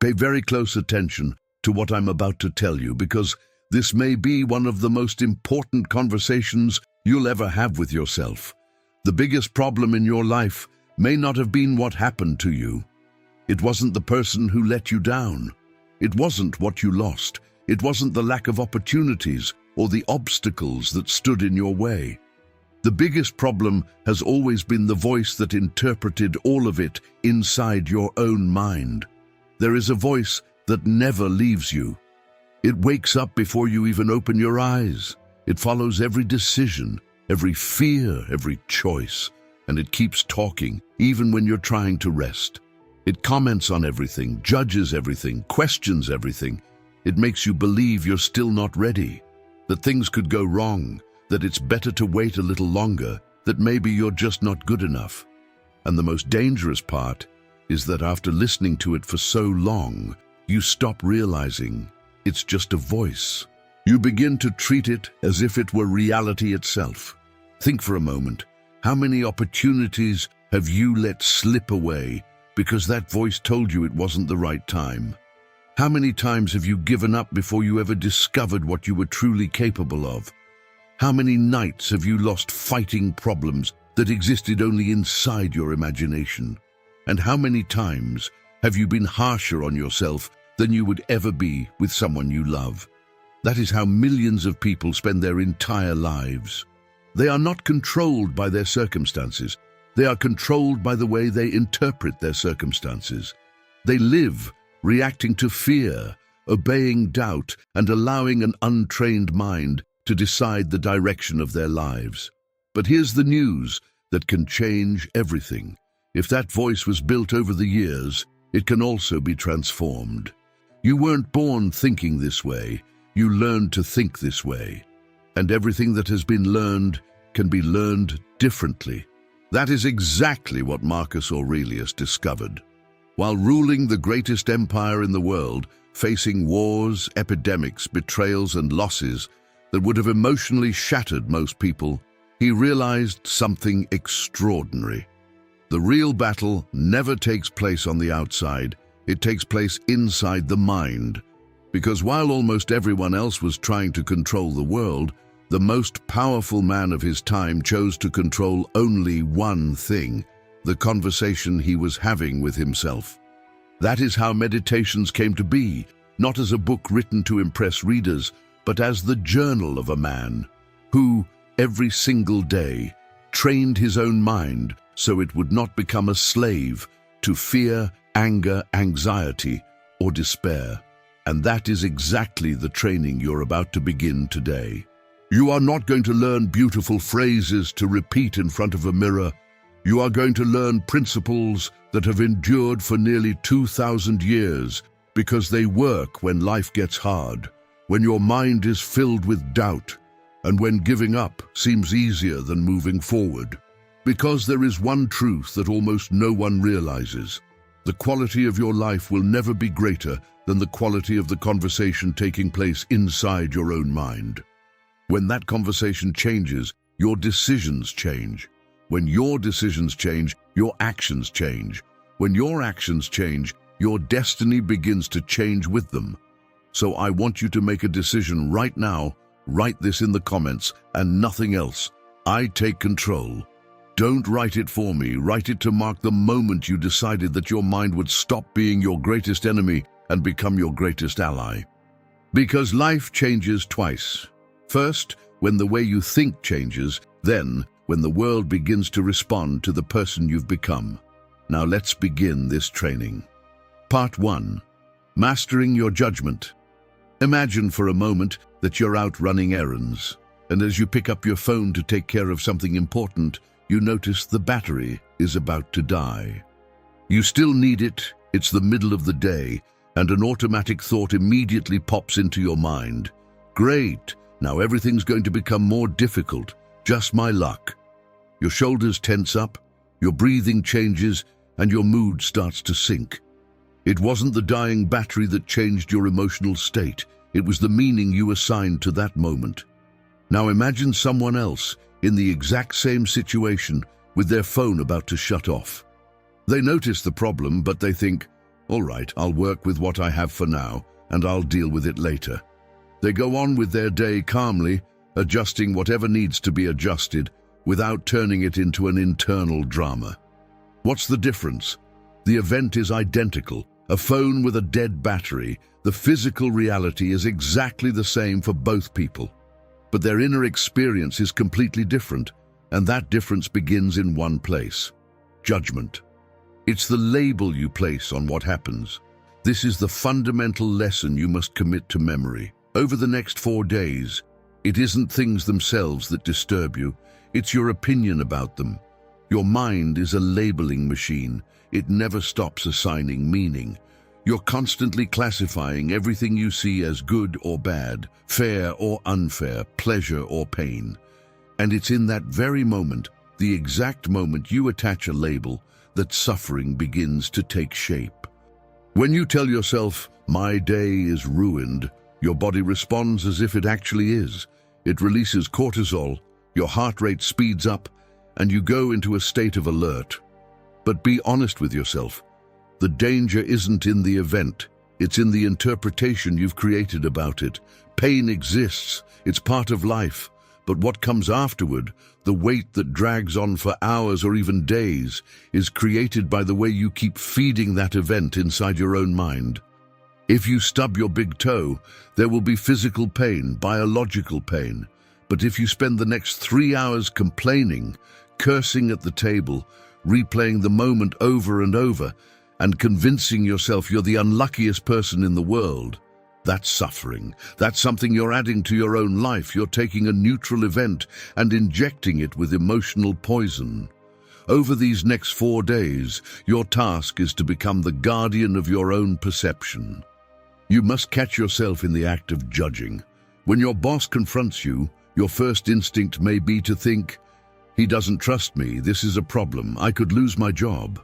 Pay very close attention to what I'm about to tell you, because this may be one of the most important conversations you'll ever have with yourself. The biggest problem in your life may not have been what happened to you. It wasn't the person who let you down. It wasn't what you lost. It wasn't the lack of opportunities or the obstacles that stood in your way. The biggest problem has always been the voice that interpreted all of it inside your own mind. There is a voice that never leaves you. It wakes up before you even open your eyes. It follows every decision, every fear, every choice, and it keeps talking even when you're trying to rest. It comments on everything, judges everything, questions everything. It makes you believe you're still not ready, that things could go wrong, that it's better to wait a little longer, that maybe you're just not good enough. And the most dangerous part is that after listening to it for so long, you stop realizing it's just a voice. You begin to treat it as if it were reality itself. Think for a moment, how many opportunities have you let slip away because that voice told you it wasn't the right time? How many times have you given up before you ever discovered what you were truly capable of? How many nights have you lost fighting problems that existed only inside your imagination? And how many times have you been harsher on yourself than you would ever be with someone you love? That is how millions of people spend their entire lives. They are not controlled by their circumstances. They are controlled by the way they interpret their circumstances. They live reacting to fear, obeying doubt, and allowing an untrained mind to decide the direction of their lives. But here's the news that can change everything. If that voice was built over the years, it can also be transformed. You weren't born thinking this way. You learned to think this way. And everything that has been learned can be learned differently. That is exactly what Marcus Aurelius discovered. While ruling the greatest empire in the world, facing wars, epidemics, betrayals, and losses that would have emotionally shattered most people, he realized something extraordinary. The real battle never takes place on the outside. It takes place inside the mind. Because while almost everyone else was trying to control the world, the most powerful man of his time chose to control only one thing: the conversation he was having with himself. That is how meditations came to be, not as a book written to impress readers, but as the journal of a man who, every single day, trained his own mind so it would not become a slave to fear, anger, anxiety, or despair. And that is exactly the training you're about to begin today. You are not going to learn beautiful phrases to repeat in front of a mirror. You are going to learn principles that have endured for nearly 2,000 years because they work when life gets hard, when your mind is filled with doubt, and when giving up seems easier than moving forward. Because there is one truth that almost no one realizes: the quality of your life will never be greater than the quality of the conversation taking place inside your own mind. When that conversation changes, your decisions change. When your decisions change, your actions change. When your actions change, your destiny begins to change with them. So I want you to make a decision right now. Write this in the comments and nothing else. I take control. Don't write it for me. Write it to mark the moment you decided that your mind would stop being your greatest enemy and become your greatest ally. Because life changes twice. First, when the way you think changes, then when the world begins to respond to the person you've become. Now let's begin this training. Part 1. Mastering your judgment. Imagine for a moment that you're out running errands, and as you pick up your phone to take care of something important, you notice the battery is about to die. You still need it, it's the middle of the day, and an automatic thought immediately pops into your mind. Great, now everything's going to become more difficult, just my luck. Your shoulders tense up, your breathing changes, and your mood starts to sink. It wasn't the dying battery that changed your emotional state, it was the meaning you assigned to that moment. Now imagine someone else in the exact same situation with their phone about to shut off. They notice the problem, but they think, All right, I'll work with what I have for now, and I'll deal with it later. They go on with their day calmly, adjusting whatever needs to be adjusted without turning it into an internal drama. What's the difference? The event is identical. A phone with a dead battery. The physical reality is exactly the same for both people. But their inner experience is completely different, and that difference begins in one place: judgment. It's the label you place on what happens. This is the fundamental lesson you must commit to memory. Over the next 4 days, it isn't things themselves that disturb you, it's your opinion about them. Your mind is a labeling machine. It never stops assigning meaning. You're constantly classifying everything you see as good or bad, fair or unfair, pleasure or pain. And it's in that very moment, the exact moment you attach a label, that suffering begins to take shape. When you tell yourself, "My day is ruined," your body responds as if it actually is. It releases cortisol, your heart rate speeds up, and you go into a state of alert. But be honest with yourself. The danger isn't in the event, it's in the interpretation you've created about it. Pain exists, it's part of life, but what comes afterward, the weight that drags on for hours or even days, is created by the way you keep feeding that event inside your own mind. If you stub your big toe, there will be physical pain, biological pain. But if you spend the next 3 hours complaining, cursing at the table, replaying the moment over and over, and convincing yourself you're the unluckiest person in the world, that's suffering. That's something you're adding to your own life. You're taking a neutral event and injecting it with emotional poison. Over these next 4 days, your task is to become the guardian of your own perception. You must catch yourself in the act of judging. When your boss confronts you, your first instinct may be to think, "He doesn't trust me, this is a problem, I could lose my job."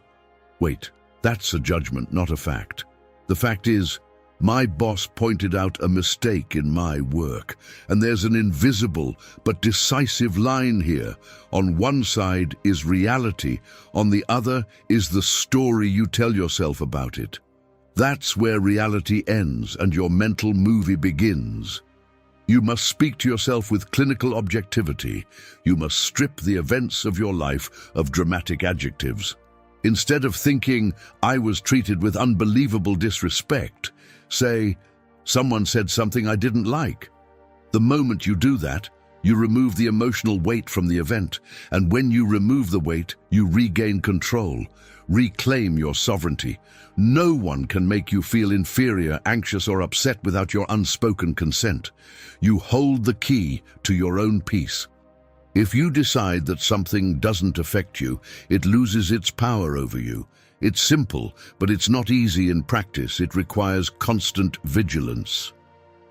Wait, that's a judgment, not a fact. The fact is, my boss pointed out a mistake in my work, and there's an invisible but decisive line here. On one side is reality, on the other is the story you tell yourself about it. That's where reality ends and your mental movie begins. You must speak to yourself with clinical objectivity. You must strip the events of your life of dramatic adjectives. Instead of thinking, "I was treated with unbelievable disrespect," say, "Someone said something I didn't like." The moment you do that, you remove the emotional weight from the event, and when you remove the weight, you regain control, reclaim your sovereignty. No one can make you feel inferior, anxious, or upset without your unspoken consent. You hold the key to your own peace. If you decide that something doesn't affect you, it loses its power over you. It's simple, but it's not easy in practice. It requires constant vigilance.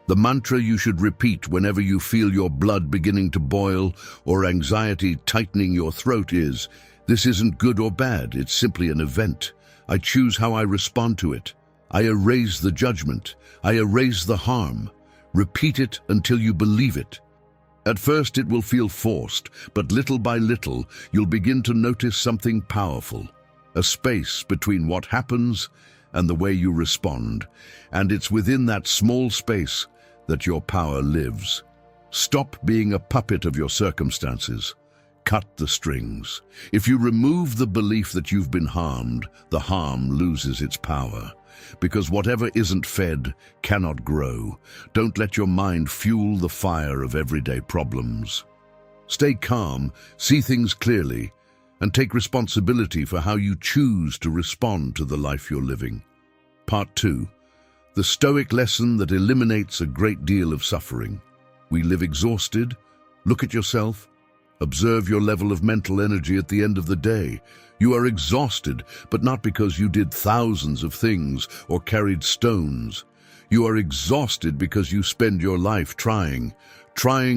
The mantra you should repeat whenever you feel your blood beginning to boil or anxiety tightening your throat is, "This isn't good or bad, it's simply an event. I choose how I respond to it. I erase the judgment. I erase the harm." Repeat it until you believe it. At first it will feel forced, but little by little you'll begin to notice something powerful. A space between what happens and the way you respond. And it's within that small space that your power lives. Stop being a puppet of your circumstances. Cut the strings. If you remove the belief that you've been harmed, the harm loses its power. Because whatever isn't fed cannot grow. Don't let your mind fuel the fire of everyday problems. Stay calm, see things clearly, and take responsibility for how you choose to respond to the life you're living. Part 2. The Stoic lesson that eliminates a great deal of suffering. We live exhausted. Look at yourself. Observe your level of mental energy at the end of the day. You are exhausted, but not because you did thousands of things or carried stones. You are exhausted because you spend your life trying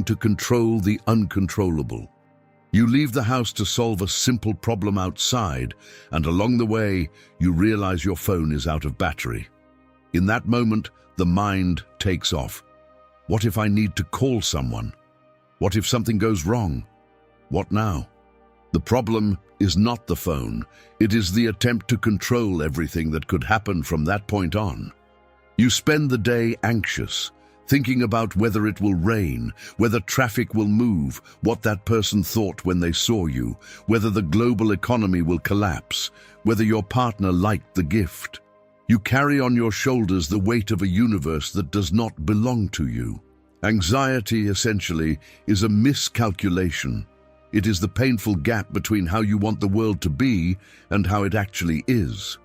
to control the uncontrollable. You leave the house to solve a simple problem outside, and along the way, you realize your phone is out of battery. In that moment, the mind takes off. What if I need to call someone? What if something goes wrong? What now? The problem is not the phone. It is the attempt to control everything that could happen from that point on. You spend the day anxious, thinking about whether it will rain, whether traffic will move, what that person thought when they saw you, whether the global economy will collapse, whether your partner liked the gift. You carry on your shoulders the weight of a universe that does not belong to you. Anxiety, essentially, is a miscalculation. It is the painful gap between how you want the world to be and how it actually is.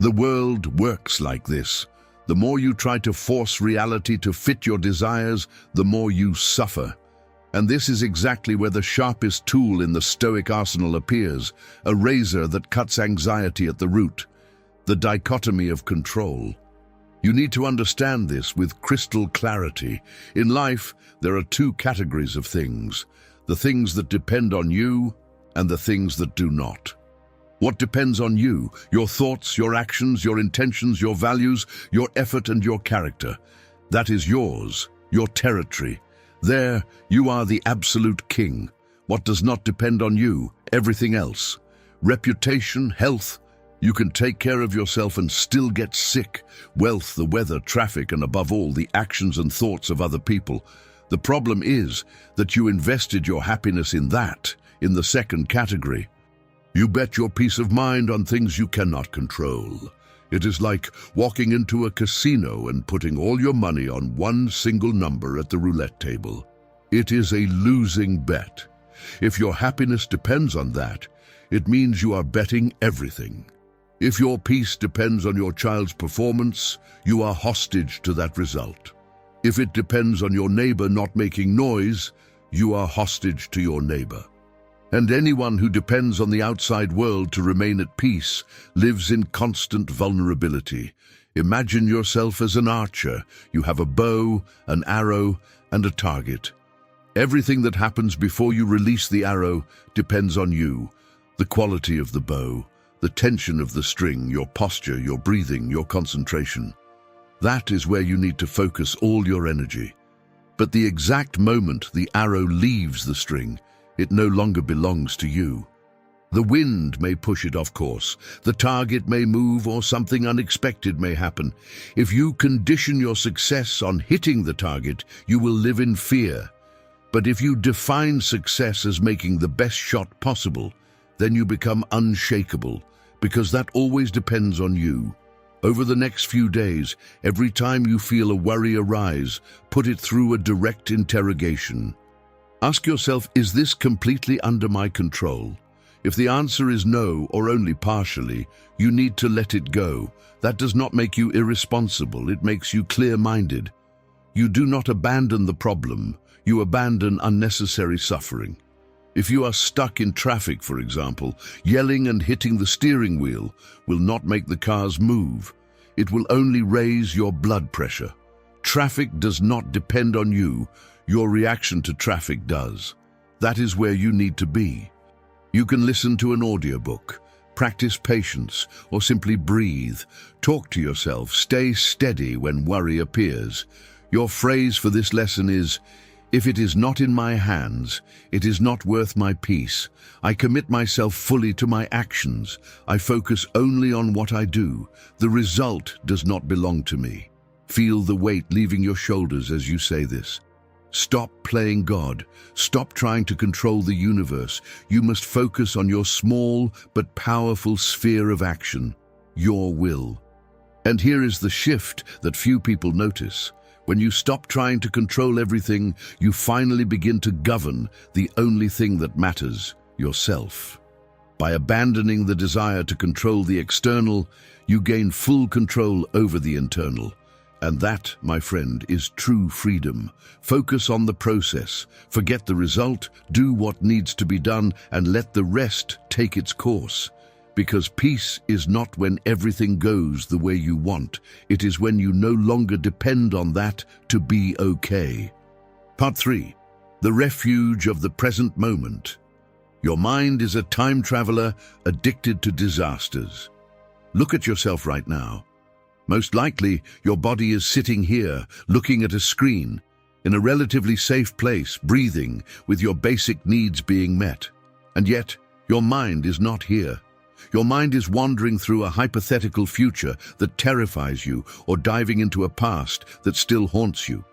The world works like this. The more you try to force reality to fit your desires, the more you suffer. And this is exactly where the sharpest tool in the Stoic arsenal appears, a razor that cuts anxiety at the root, the dichotomy of control. You need to understand this with crystal clarity. In life, there are two categories of things: the things that depend on you and the things that do not. What depends on you? Your thoughts, your actions, your intentions, your values, your effort and your character. That is yours, your territory. There, you are the absolute king. What does not depend on you? Everything else. Reputation, health. You can take care of yourself and still get sick. Wealth, the weather, traffic, and above all, the actions and thoughts of other people. The problem is that you invested your happiness in that, in the second category. You bet your peace of mind on things you cannot control. It is like walking into a casino and putting all your money on one single number at the roulette table. It is a losing bet. If your happiness depends on that, it means you are betting everything. If your peace depends on your child's performance, you are hostage to that result. If it depends on your neighbor not making noise, you are hostage to your neighbor. And anyone who depends on the outside world to remain at peace lives in constant vulnerability. Imagine yourself as an archer. You have a bow, an arrow, and a target. Everything that happens before you release the arrow depends on you. The quality of the bow, the tension of the string, your posture, your breathing, your concentration. That is where you need to focus all your energy. But the exact moment the arrow leaves the string, it no longer belongs to you. The wind may push it off course, the target may move, or something unexpected may happen. If you condition your success on hitting the target, you will live in fear. But if you define success as making the best shot possible, then you become unshakable, because that always depends on you. Over the next few days, every time you feel a worry arise, put it through a direct interrogation. Ask yourself, is this completely under my control? If the answer is no, or only partially, you need to let it go. That does not make you irresponsible, it makes you clear-minded. You do not abandon the problem, you abandon unnecessary suffering. If you are stuck in traffic, for example, yelling and hitting the steering wheel will not make the cars move. It will only raise your blood pressure. Traffic does not depend on you. Your reaction to traffic does. That is where you need to be. You can listen to an audiobook, practice patience, or simply breathe. Talk to yourself. Stay steady when worry appears. Your phrase for this lesson is, if it is not in my hands, it is not worth my peace. I commit myself fully to my actions. I focus only on what I do. The result does not belong to me. Feel the weight leaving your shoulders as you say this. Stop playing God. Stop trying to control the universe. You must focus on your small but powerful sphere of action, your will. And here is the shift that few people notice. When you stop trying to control everything, you finally begin to govern the only thing that matters, yourself. By abandoning the desire to control the external, you gain full control over the internal. And that, my friend, is true freedom. Focus on the process, forget the result, do what needs to be done, and let the rest take its course. Because peace is not when everything goes the way you want. It is when you no longer depend on that to be okay. Part 3. The refuge of the present moment. Your mind is a time traveler addicted to disasters. Look at yourself right now. Most likely, your body is sitting here, looking at a screen, in a relatively safe place, breathing, with your basic needs being met. And yet, Your mind is not here. Your mind is wandering through a hypothetical future that terrifies you, or diving into a past that still haunts you.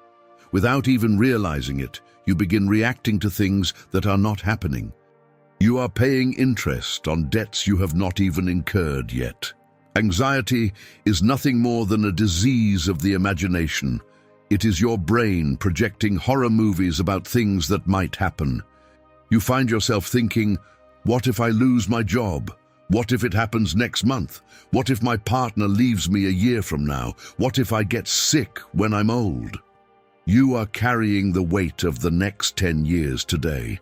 Without even realizing it, you begin reacting to things that are not happening. You are paying interest on debts you have not even incurred yet. Anxiety is nothing more than a disease of the imagination. It is your brain projecting horror movies about things that might happen. You find yourself thinking, what if I lose my job? What if it happens next month? What if my partner leaves me a year from now? What if I get sick when I'm old? You are carrying the weight of the next 10 years today.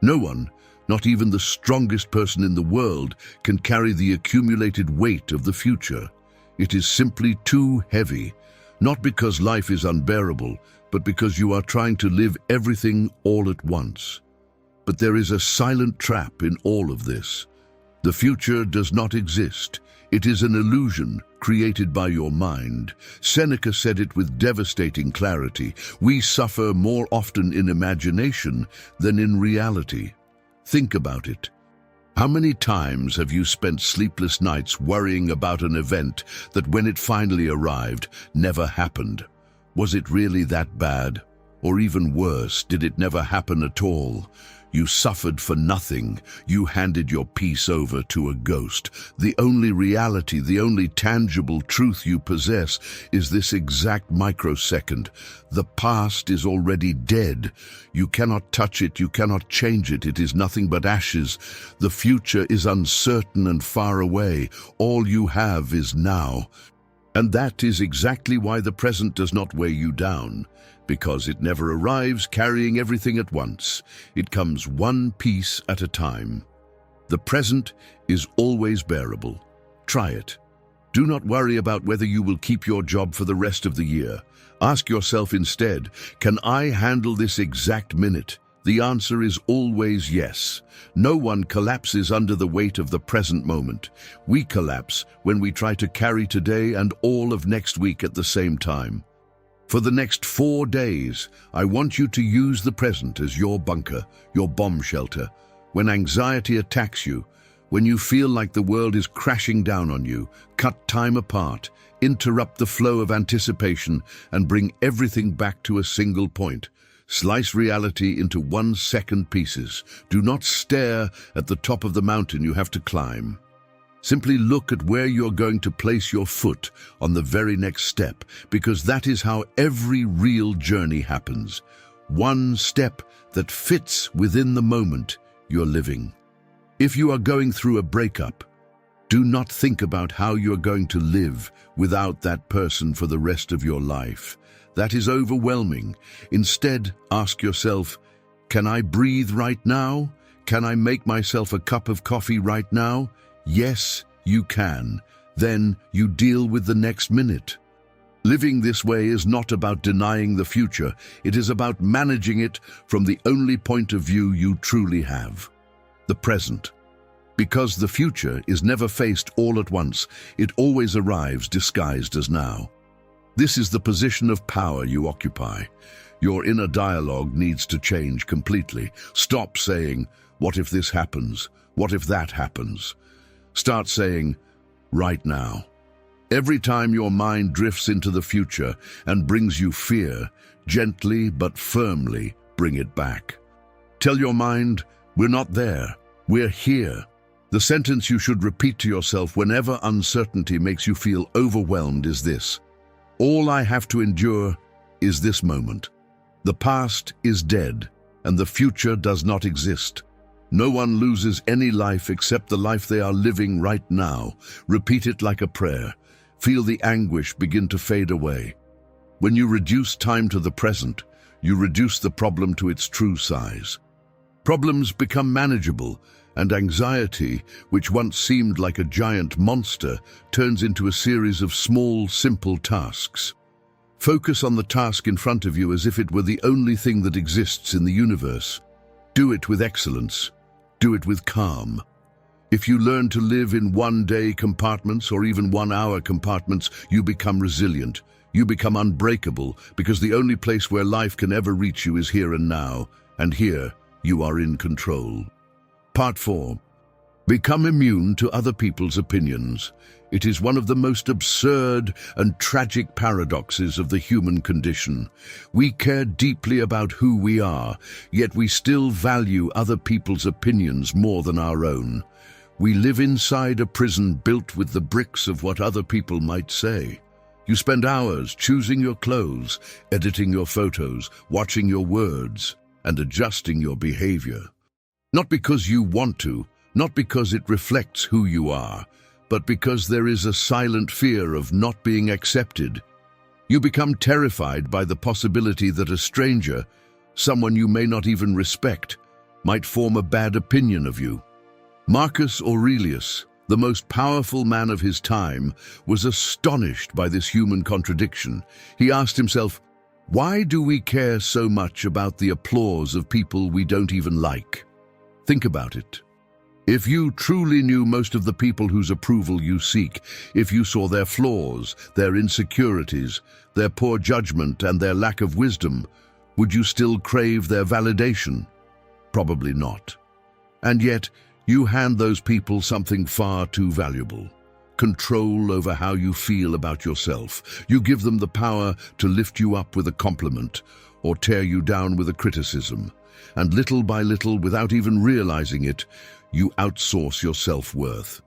No one, not even the strongest person in the world, can carry the accumulated weight of the future. It is simply too heavy, not because life is unbearable, but because you are trying to live everything all at once. But there is a silent trap in all of this. The future does not exist. It is an illusion created by your mind. Seneca said it with devastating clarity. We suffer more often in imagination than in reality. Think about it. How many times have you spent sleepless nights worrying about an event that, when it finally arrived, never happened? Was it really that bad? Or even worse, did it never happen at all? You suffered for nothing. You handed your peace over to a ghost. The only reality, the only tangible truth you possess is this exact microsecond. The past is already dead. You cannot touch it, you cannot change it. It is nothing but ashes. The future is uncertain and far away. All you have is now. And that is exactly why the present does not weigh you down. Because it never arrives carrying everything at once. It comes one piece at a time. The present is always bearable. Try it. Do not worry about whether you will keep your job for the rest of the year. Ask yourself instead, can I handle this exact minute? The answer is always yes. No one collapses under the weight of the present moment. We collapse when we try to carry today and all of next week at the same time. For the next 4 days, I want you to use the present as your bunker, your bomb shelter. When anxiety attacks you, when you feel like the world is crashing down on you, cut time apart, interrupt the flow of anticipation, and bring everything back to a single point. Slice reality into 1-second pieces. Do not stare at the top of the mountain you have to climb. Simply look at where you're going to place your foot on the very next step, because that is how every real journey happens. One step that fits within the moment you're living. If you are going through a breakup, do not think about how you're going to live without that person for the rest of your life. That is overwhelming. Instead, ask yourself, can I breathe right now? Can I make myself a cup of coffee right now? Yes, you can. Then you deal with the next minute. Living this way is not about denying the future. It is about managing it from the only point of view you truly have, the present. Because the future is never faced all at once, it always arrives disguised as now. This is the position of power you occupy. Your inner dialogue needs to change completely. Stop saying, what if this happens? What if that happens? Start saying, right now. Every time your mind drifts into the future and brings you fear, gently but firmly bring it back. Tell your mind, we're not there, we're here. The sentence you should repeat to yourself whenever uncertainty makes you feel overwhelmed is this: all I have to endure is this moment. The past is dead, and the future does not exist. No one loses any life except the life they are living right now. Repeat it like a prayer. Feel the anguish begin to fade away. When you reduce time to the present, you reduce the problem to its true size. Problems become manageable, and anxiety, which once seemed like a giant monster, turns into a series of small, simple tasks. Focus on the task in front of you as if it were the only thing that exists in the universe. Do it with excellence. Do it with calm. If you learn to live in 1-day compartments or even 1-hour compartments, you become resilient. You become unbreakable, because the only place where life can ever reach you is here and now, and here you are in control. Part 4. Become immune to other people's opinions. It is one of the most absurd and tragic paradoxes of the human condition. We care deeply about who we are, yet we still value other people's opinions more than our own. We live inside a prison built with the bricks of what other people might say. You spend hours choosing your clothes, editing your photos, watching your words, and adjusting your behavior. Not because you want to, not because it reflects who you are, but because there is a silent fear of not being accepted. You become terrified by the possibility that a stranger, someone you may not even respect, might form a bad opinion of you. Marcus Aurelius, the most powerful man of his time, was astonished by this human contradiction. He asked himself, why do we care so much about the applause of people we don't even like? Think about it. If you truly knew most of the people whose approval you seek, if you saw their flaws, their insecurities, their poor judgment, and their lack of wisdom, would you still crave their validation? Probably not. And yet, you hand those people something far too valuable: control over how you feel about yourself. You give them the power to lift you up with a compliment or tear you down with a criticism. And little by little, without even realizing it, you outsource your self-worth.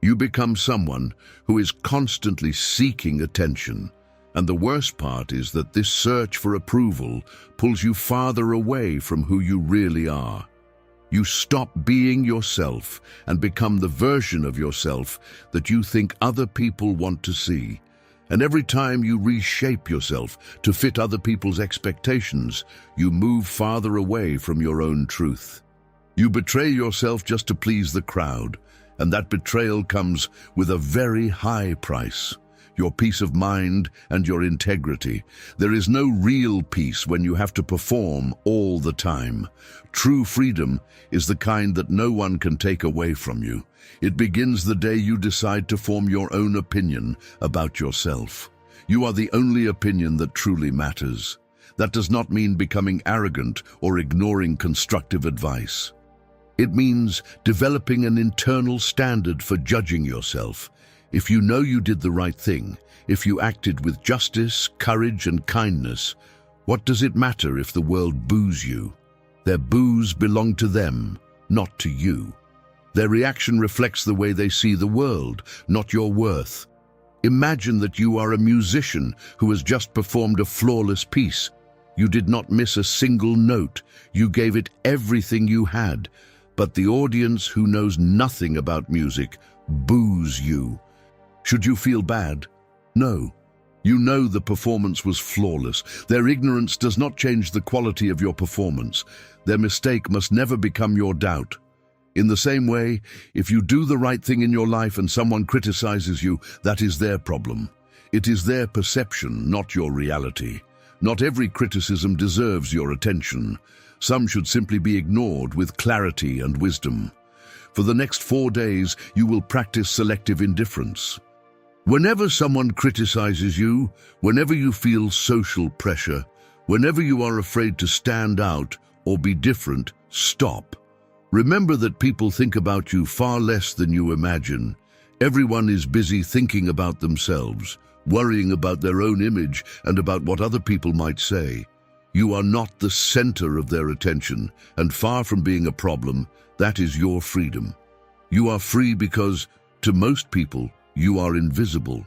You become someone who is constantly seeking attention. And the worst part is that this search for approval pulls you farther away from who you really are. You stop being yourself and become the version of yourself that you think other people want to see. And every time you reshape yourself to fit other people's expectations, you move farther away from your own truth. You betray yourself just to please the crowd, and that betrayal comes with a very high price: your peace of mind and your integrity. There is no real peace when you have to perform all the time. True freedom is the kind that no one can take away from you. It begins the day you decide to form your own opinion about yourself. You are the only opinion that truly matters. That does not mean becoming arrogant or ignoring constructive advice. It means developing an internal standard for judging yourself. If you know you did the right thing, if you acted with justice, courage, and kindness, what does it matter if the world boos you? Their boos belong to them, not to you. Their reaction reflects the way they see the world, not your worth. Imagine that you are a musician who has just performed a flawless piece. You did not miss a single note. You gave it everything you had. But the audience, who knows nothing about music, boos you. Should you feel bad? No. You know the performance was flawless. Their ignorance does not change the quality of your performance. Their mistake must never become your doubt. In the same way, if you do the right thing in your life and someone criticizes you, that is their problem. It is their perception, not your reality. Not every criticism deserves your attention. Some should simply be ignored with clarity and wisdom. For the next 4 days, you will practice selective indifference. Whenever someone criticizes you, whenever you feel social pressure, whenever you are afraid to stand out or be different, stop. Remember that people think about you far less than you imagine. Everyone is busy thinking about themselves, worrying about their own image and about what other people might say. You are not the center of their attention, and far from being a problem, that is your freedom. You are free because, to most people, you are invisible.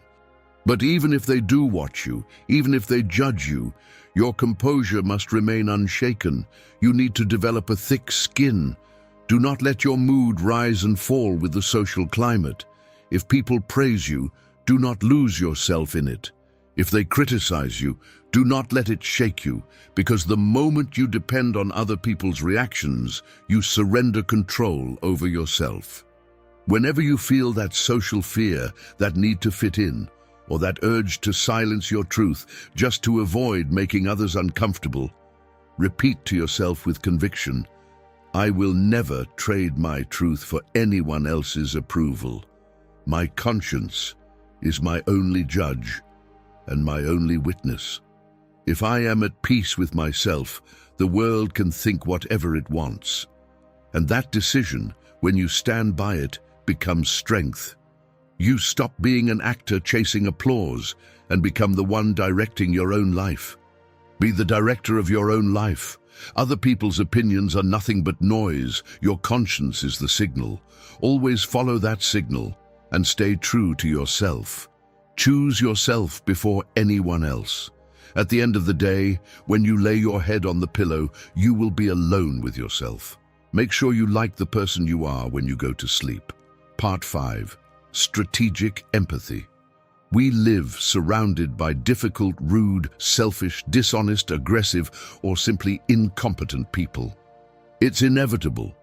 But even if they do watch you, even if they judge you, your composure must remain unshaken. You need to develop a thick skin. Do not let your mood rise and fall with the social climate. If people praise you, do not lose yourself in it. If they criticize you, do not let it shake you, because the moment you depend on other people's reactions, you surrender control over yourself. Whenever you feel that social fear, that need to fit in, or that urge to silence your truth just to avoid making others uncomfortable, repeat to yourself with conviction, I will never trade my truth for anyone else's approval. My conscience is my only judge and my only witness. If I am at peace with myself, the world can think whatever it wants. And that decision when you stand by it, becomes strength. You stop being an actor chasing applause and become the one directing your own life. Be the director of your own life. Other people's opinions are nothing but noise. Your conscience is the signal. Always follow that signal and stay true to yourself. Choose yourself before anyone else. At the end of the day, when you lay your head on the pillow, you will be alone with yourself. Make sure you like the person you are when you go to sleep. Part 5. Strategic empathy. We live surrounded by difficult, rude, selfish, dishonest, aggressive, or simply incompetent people. It's inevitable.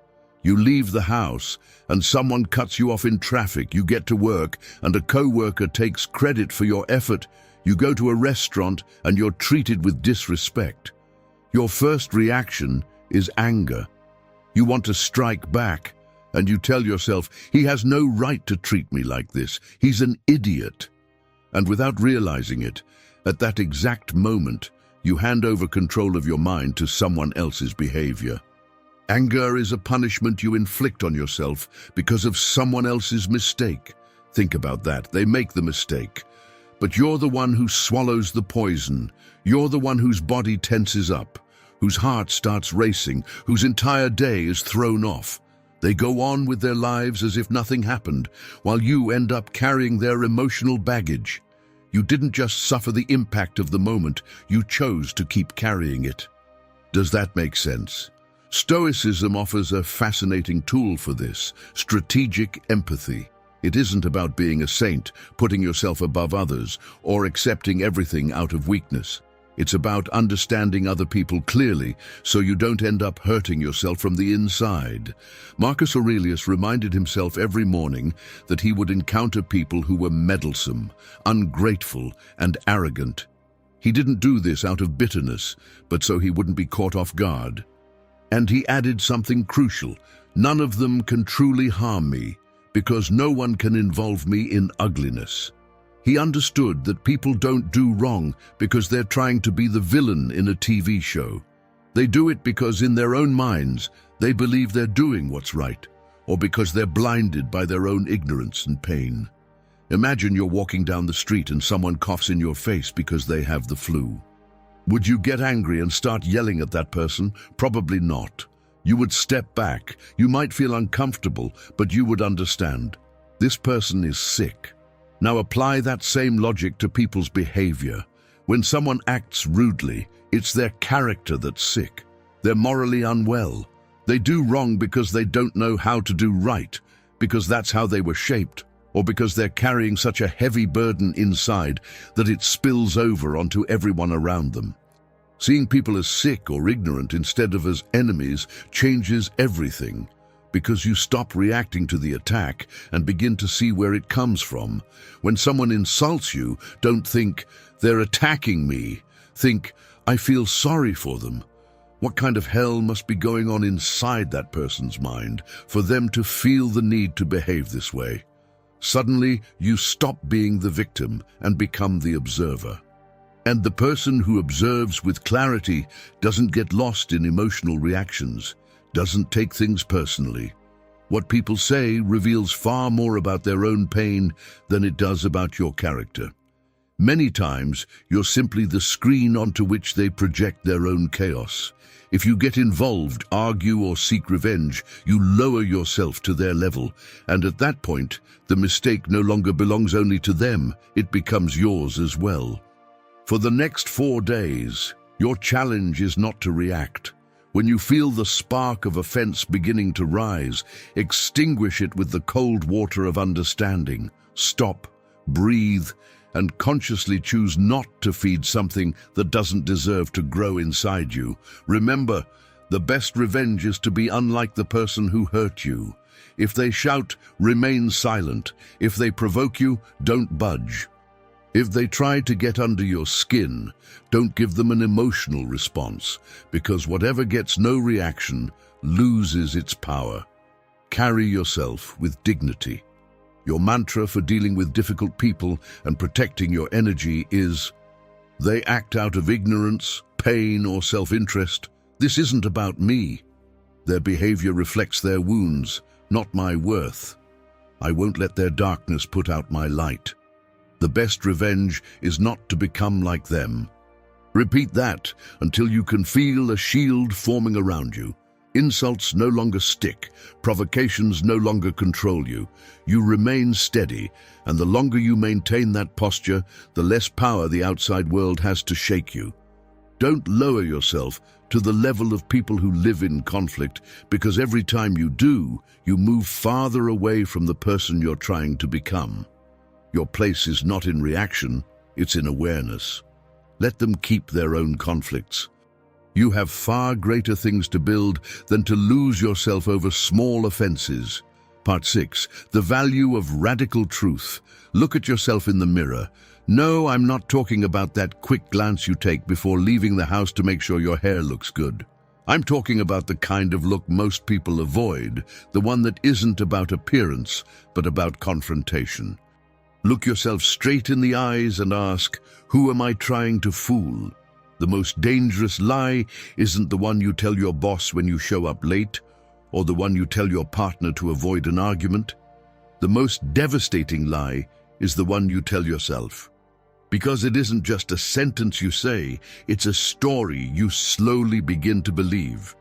You leave the house and someone cuts you off in traffic. You get to work and a co-worker takes credit for your effort. You go to a restaurant and you're treated with disrespect. Your first reaction is anger. You want to strike back and you tell yourself, he has no right to treat me like this. He's an idiot. And without realizing it, at that exact moment, you hand over control of your mind to someone else's behavior. Anger is a punishment you inflict on yourself because of someone else's mistake. Think about that. They make the mistake. But you're the one who swallows the poison. You're the one whose body tenses up, whose heart starts racing, whose entire day is thrown off. They go on with their lives as if nothing happened, while you end up carrying their emotional baggage. You didn't just suffer the impact of the moment, you chose to keep carrying it. Does that make sense? Stoicism offers a fascinating tool for this: strategic empathy. It isn't about being a saint, putting yourself above others, or accepting everything out of weakness. It's about understanding other people clearly so you don't end up hurting yourself from the inside. Marcus Aurelius reminded himself every morning that he would encounter people who were meddlesome, ungrateful, and arrogant. He didn't do this out of bitterness, but so he wouldn't be caught off guard. And he added something crucial: none of them can truly harm me, because no one can involve me in ugliness. He understood that people don't do wrong because they're trying to be the villain in a TV show. They do it because in their own minds they believe they're doing what's right, or because they're blinded by their own ignorance and pain. Imagine you're walking down the street and someone coughs in your face because they have the flu. Would you get angry and start yelling at that person? Probably not. You would step back. You might feel uncomfortable, but you would understand. This person is sick. Now apply that same logic to people's behavior. When someone acts rudely, it's their character that's sick. They're morally unwell. They do wrong because they don't know how to do right, because that's how they were shaped, or because they're carrying such a heavy burden inside that it spills over onto everyone around them. Seeing people as sick or ignorant instead of as enemies changes everything, because you stop reacting to the attack and begin to see where it comes from. When someone insults you, don't think, they're attacking me. Think, I feel sorry for them. What kind of hell must be going on inside that person's mind for them to feel the need to behave this way? Suddenly, you stop being the victim and become the observer. And the person who observes with clarity doesn't get lost in emotional reactions, doesn't take things personally. What people say reveals far more about their own pain than it does about your character. Many times, you're simply the screen onto which they project their own chaos. If you get involved, argue, or seek revenge, you lower yourself to their level, and at that point, the mistake no longer belongs only to them, it becomes yours as well. For the next 4 days, your challenge is not to react. When you feel the spark of offense beginning to rise, extinguish it with the cold water of understanding. Stop, breathe, and consciously choose not to feed something that doesn't deserve to grow inside you. Remember, the best revenge is to be unlike the person who hurt you. If they shout, remain silent. If they provoke you, don't budge. If they try to get under your skin, don't give them an emotional response, because whatever gets no reaction loses its power. Carry yourself with dignity. Your mantra for dealing with difficult people and protecting your energy is, they act out of ignorance, pain, or self-interest. This isn't about me. Their behavior reflects their wounds. not my worth. I won't let their darkness put out my light. The best revenge is not to become like them. Repeat that until you can feel a shield forming around you. Insults no longer stick, provocations no longer control you. You remain steady, and the longer you maintain that posture, the less power the outside world has to shake you. Don't lower yourself to the level of people who live in conflict, because every time you do, you move farther away from the person you're trying to become. Your place is not in reaction, it's in awareness. Let them keep their own conflicts. You have far greater things to build than to lose yourself over small offenses. Part 6. The value of radical truth. Look at yourself in the mirror. No, I'm not talking about that quick glance you take before leaving the house to make sure your hair looks good. I'm talking about the kind of look most people avoid, the one that isn't about appearance, but about confrontation. Look yourself straight in the eyes and ask, who am I trying to fool? The most dangerous lie isn't the one you tell your boss when you show up late, or the one you tell your partner to avoid an argument. The most devastating lie is the one you tell yourself. Because it isn't just a sentence you say, it's a story you slowly begin to believe.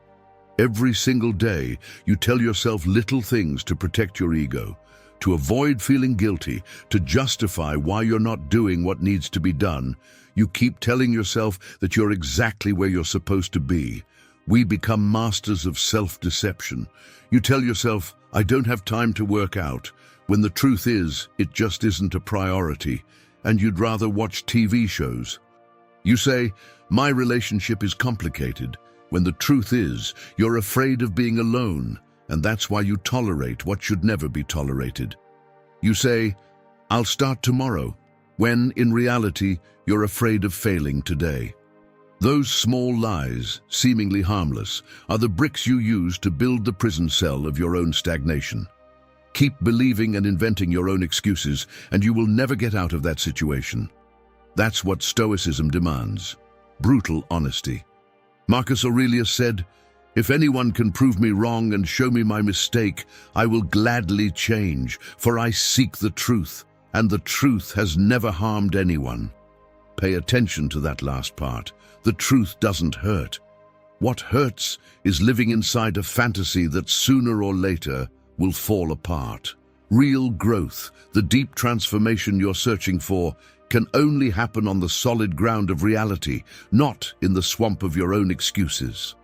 Every single day, you tell yourself little things to protect your ego, to avoid feeling guilty, to justify why you're not doing what needs to be done. You keep telling yourself that you're exactly where you're supposed to be. We become masters of self-deception. You tell yourself, I don't have time to work out, when the truth is, it just isn't a priority, and you'd rather watch TV shows. You say, my relationship is complicated, when the truth is, you're afraid of being alone, and that's why you tolerate what should never be tolerated. You say, I'll start tomorrow, when, in reality, you're afraid of failing today. Those small lies, seemingly harmless, are the bricks you use to build the prison cell of your own stagnation. Keep believing and inventing your own excuses, and you will never get out of that situation. That's what Stoicism demands: brutal honesty. Marcus Aurelius said, if anyone can prove me wrong and show me my mistake, I will gladly change, for I seek the truth, and the truth has never harmed anyone. Pay attention to that last part. The truth doesn't hurt. What hurts is living inside a fantasy that sooner or later will fall apart. Real growth, the deep transformation you're searching for, can only happen on the solid ground of reality, not in the swamp of your own excuses.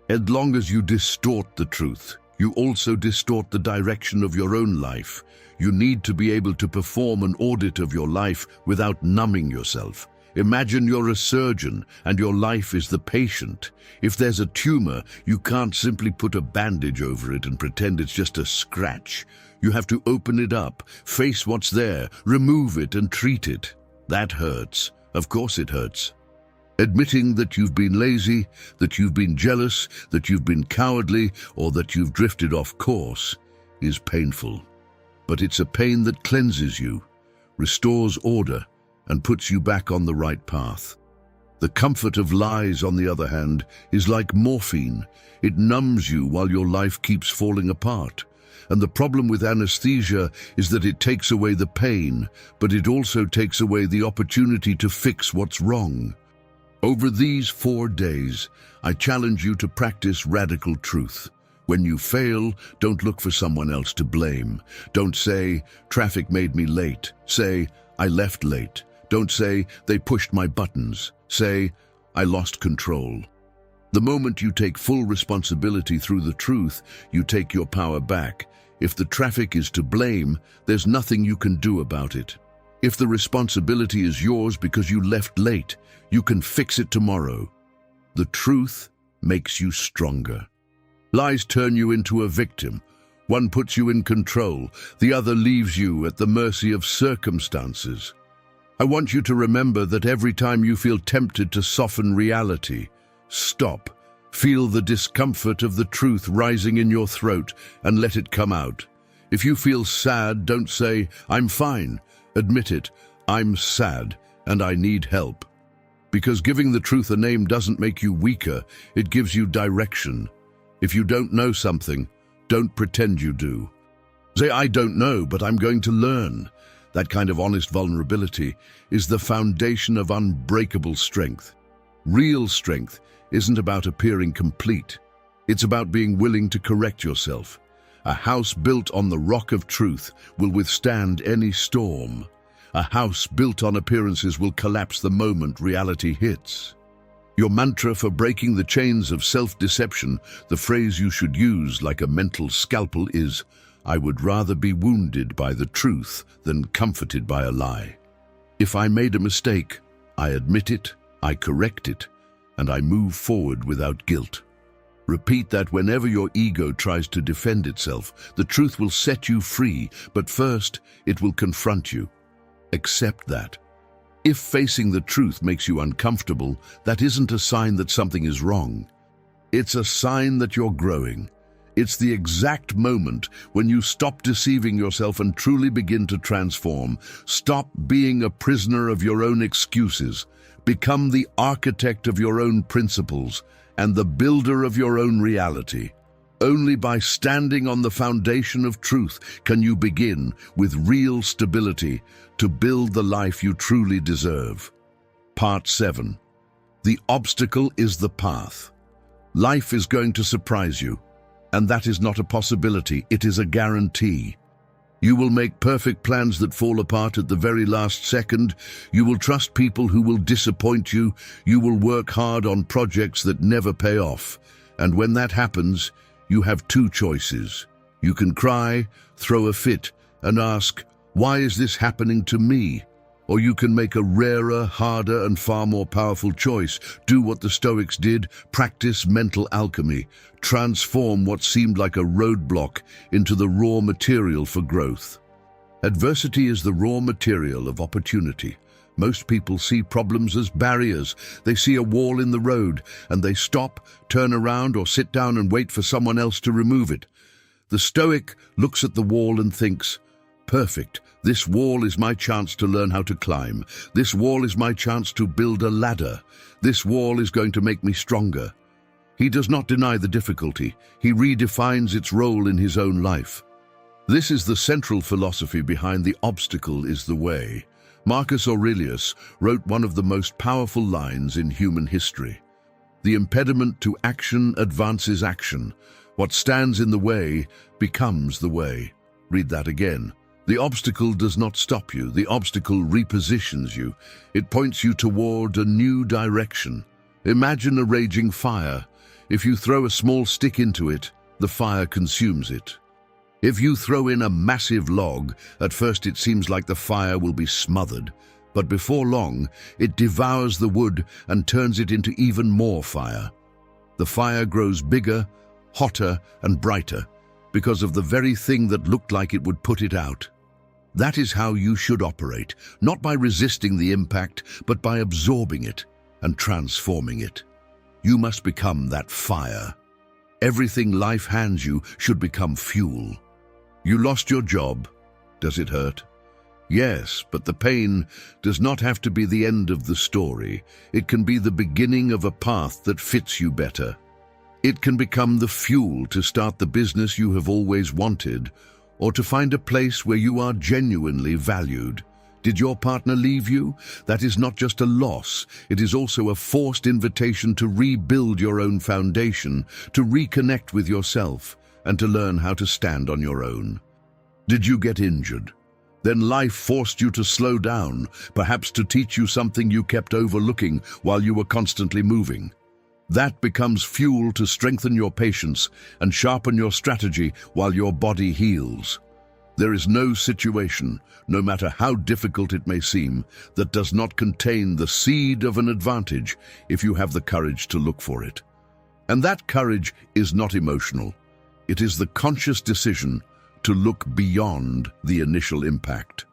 As long as you distort the truth, you also distort the direction of your own life. You need to be able to perform an audit of your life without numbing yourself. Imagine you're a surgeon and your life is the patient. If there's a tumor, you can't simply put a bandage over it and pretend it's just a scratch. You have to open it up, face what's there, remove it and treat it. That hurts. Of course it hurts. Admitting that you've been lazy, that you've been jealous, that you've been cowardly, or that you've drifted off course is painful. But it's a pain that cleanses you, restores order, and puts you back on the right path. The comfort of lies, on the other hand, is like morphine. It numbs you while your life keeps falling apart. And the problem with anesthesia is that it takes away the pain, but it also takes away the opportunity to fix what's wrong. Over these 4 days, I challenge you to practice radical truth. When you fail, don't look for someone else to blame. Don't say, traffic made me late. Say, I left late. Don't say, they pushed my buttons. Say, I lost control. The moment you take full responsibility through the truth, you take your power back. If the traffic is to blame, there's nothing you can do about it. If the responsibility is yours because you left late, you can fix it tomorrow. The truth makes you stronger. Lies turn you into a victim. One puts you in control, the other leaves you at the mercy of circumstances. I want you to remember that every time you feel tempted to soften reality, stop, feel the discomfort of the truth rising in your throat, and let it come out. If you feel sad, don't say, I'm fine. Admit it, I'm sad, and I need help. Because giving the truth a name doesn't make you weaker, it gives you direction. If you don't know something, Don't pretend you do. Say, I don't know, but I'm going to learn. That kind of honest vulnerability is the foundation of unbreakable strength. Real strength isn't about appearing complete. It's about being willing to correct yourself. A house built on the rock of truth will withstand any storm. A house built on appearances will collapse the moment reality hits. Your mantra for breaking the chains of self-deception, the phrase you should use like a mental scalpel is, I would rather be wounded by the truth than comforted by a lie. If I made a mistake, I admit it, I correct it, and I move forward without guilt. Repeat that whenever your ego tries to defend itself. The truth will set you free, but first, it will confront you. Accept that. If facing the truth makes you uncomfortable, that isn't a sign that something is wrong. It's a sign that you're growing. It's the exact moment when you stop deceiving yourself and truly begin to transform. Stop being a prisoner of your own excuses. Become the architect of your own principles and the builder of your own reality. Only by standing on the foundation of truth can you begin, with real stability, to build the life you truly deserve. Part 7. The obstacle is the path. Life is going to surprise you, and that is not a possibility, it is a guarantee. You will make perfect plans that fall apart at the very last second. You will trust people who will disappoint you. You will work hard on projects that never pay off. And when that happens, you have two choices. You can cry, throw a fit, and ask, why is this happening to me? Or you can make a rarer, harder, and far more powerful choice. Do what the Stoics did, practice mental alchemy. Transform what seemed like a roadblock into the raw material for growth. Adversity is the raw material of opportunity. Most people see problems as barriers. They see a wall in the road, and they stop, turn around, or sit down and wait for someone else to remove it. The Stoic looks at the wall and thinks, perfect. This wall is my chance to learn how to climb. This wall is my chance to build a ladder. This wall is going to make me stronger. He does not deny the difficulty. He redefines its role in his own life. This is the central philosophy behind the obstacle is the way. Marcus Aurelius wrote one of the most powerful lines in human history. The impediment to action advances action. What stands in the way becomes the way. Read that again. The obstacle does not stop you. The obstacle repositions you. It points you toward a new direction. Imagine a raging fire. If you throw a small stick into it, the fire consumes it. If you throw in a massive log, at first it seems like the fire will be smothered, but before long, it devours the wood and turns it into even more fire. The fire grows bigger, hotter, and brighter because of the very thing that looked like it would put it out. That is how you should operate, not by resisting the impact, but by absorbing it and transforming it. You must become that fire. Everything life hands you should become fuel. You lost your job. Does it hurt? Yes, but the pain does not have to be the end of the story. It can be the beginning of a path that fits you better. It can become the fuel to start the business you have always wanted, or to find a place where you are genuinely valued. Did your partner leave you? That is not just a loss. It is also a forced invitation to rebuild your own foundation, to reconnect with yourself, and to learn how to stand on your own. Did you get injured? Then life forced you to slow down, perhaps to teach you something you kept overlooking while you were constantly moving. That becomes fuel to strengthen your patience and sharpen your strategy while your body heals. There is no situation, no matter how difficult it may seem, that does not contain the seed of an advantage if you have the courage to look for it. And that courage is not emotional. It is the conscious decision to look beyond the initial impact.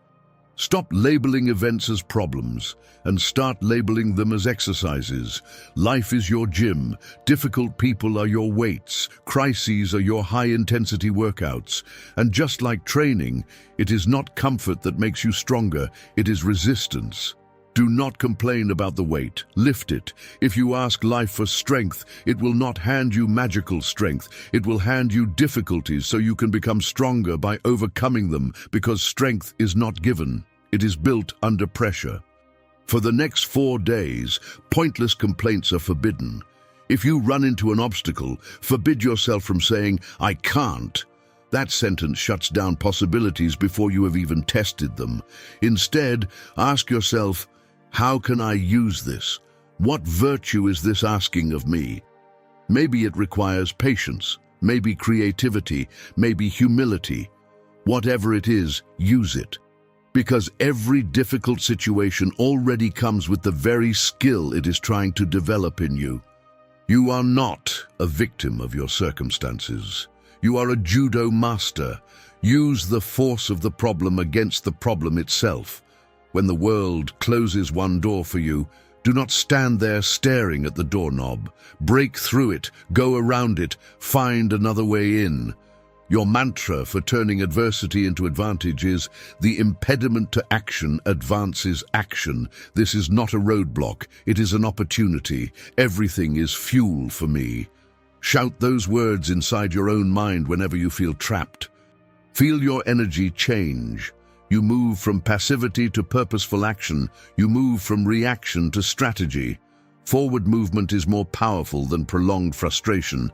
Stop labeling events as problems and start labeling them as exercises. Life is your gym. Difficult people are your weights. Crises are your high-intensity workouts. And just like training, it is not comfort that makes you stronger, it is resistance. Do not complain about the weight. Lift it. If you ask life for strength, it will not hand you magical strength. It will hand you difficulties so you can become stronger by overcoming them, because strength is not given. It is built under pressure. For the next 4 days, pointless complaints are forbidden. If you run into an obstacle, forbid yourself from saying, "I can't." That sentence shuts down possibilities before you have even tested them. Instead, ask yourself, how can I use this? What virtue is this asking of me? Maybe it requires patience, maybe creativity, maybe humility. Whatever it is, use it. Because every difficult situation already comes with the very skill it is trying to develop in you. You are not a victim of your circumstances. You are a judo master. Use the force of the problem against the problem itself. When the world closes one door for you, do not stand there staring at the doorknob. Break through it, go around it, find another way in. Your mantra for turning adversity into advantage is, "The impediment to action advances action." This is not a roadblock, it is an opportunity. Everything is fuel for me. Shout those words inside your own mind whenever you feel trapped. Feel your energy change. You move from passivity to purposeful action. You move from reaction to strategy. Forward movement is more powerful than prolonged frustration.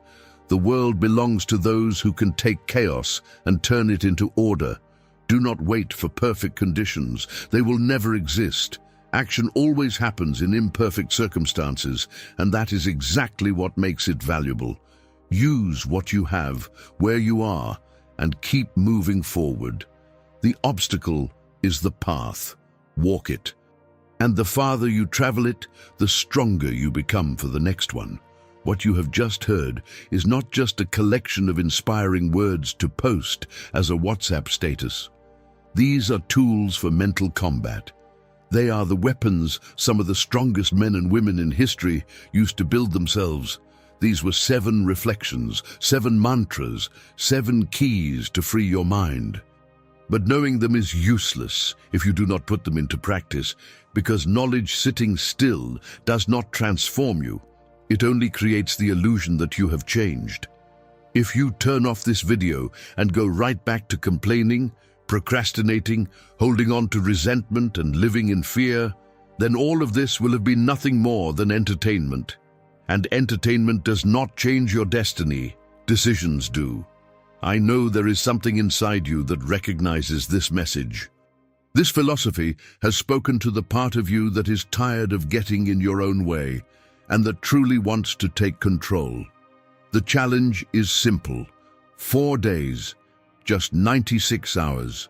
The world belongs to those who can take chaos and turn it into order. Do not wait for perfect conditions. They will never exist. Action always happens in imperfect circumstances, and that is exactly what makes it valuable. Use what you have, where you are, and keep moving forward. The obstacle is the path. Walk it. And the farther you travel it, the stronger you become for the next one. What you have just heard is not just a collection of inspiring words to post as a WhatsApp status. These are tools for mental combat. They are the weapons some of the strongest men and women in history used to build themselves. These were 7 reflections, 7 mantras, 7 keys to free your mind. But knowing them is useless if you do not put them into practice, because knowledge sitting still does not transform you. It only creates the illusion that you have changed. If you turn off this video and go right back to complaining, procrastinating, holding on to resentment and living in fear, then all of this will have been nothing more than entertainment. And entertainment does not change your destiny. Decisions do. I know there is something inside you that recognizes this message. This philosophy has spoken to the part of you that is tired of getting in your own way, and that truly wants to take control. The challenge is simple. 4 days, just 96 hours.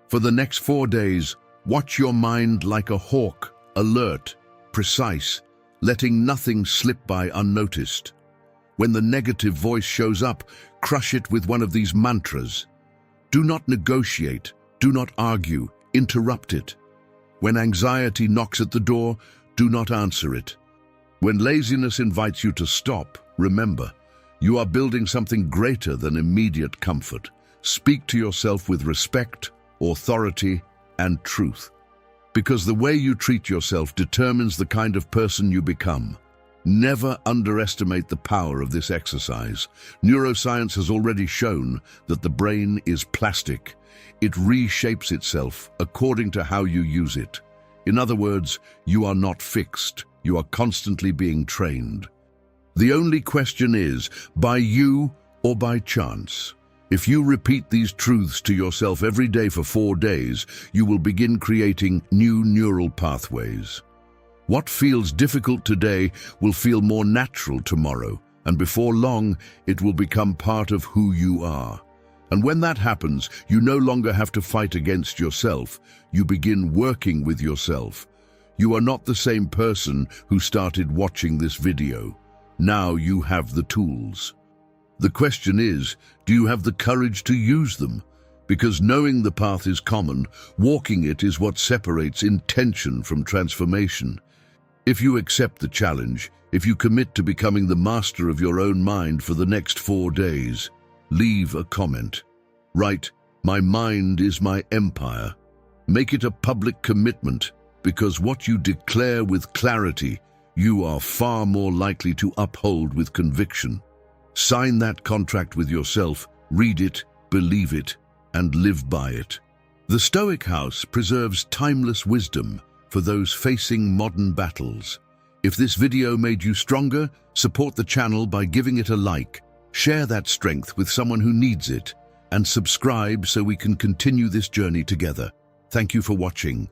For the next 4 days, watch your mind like a hawk, alert, precise, letting nothing slip by unnoticed. When the negative voice shows up, crush it with one of these mantras. Do not negotiate, do not argue, interrupt it. When anxiety knocks at the door, do not answer it. When laziness invites you to stop, remember, you are building something greater than immediate comfort. Speak to yourself with respect, authority, and truth. Because the way you treat yourself determines the kind of person you become. Never underestimate the power of this exercise. Neuroscience has already shown that the brain is plastic. It reshapes itself according to how you use it. In other words, you are not fixed. You are constantly being trained. The only question is, by you or by chance? If you repeat these truths to yourself every day for 4 days, you will begin creating new neural pathways. What feels difficult today will feel more natural tomorrow, and before long, it will become part of who you are. And when that happens, you no longer have to fight against yourself. You begin working with yourself. You are not the same person who started watching this video. Now you have the tools. The question is, do you have the courage to use them? Because knowing the path is common, walking it is what separates intention from transformation. If you accept the challenge, if you commit to becoming the master of your own mind for the next 4 days, leave a comment. Write, "My mind is my empire." Make it a public commitment. because what you declare with clarity, you are far more likely to uphold with conviction. Sign that contract with yourself, read it, believe it, and live by it. The Stoic house preserves timeless wisdom for those facing modern battles. If this video made you stronger, support the channel by giving it a like, share that strength with someone who needs it, and subscribe so we can continue this journey together. Thank you for watching.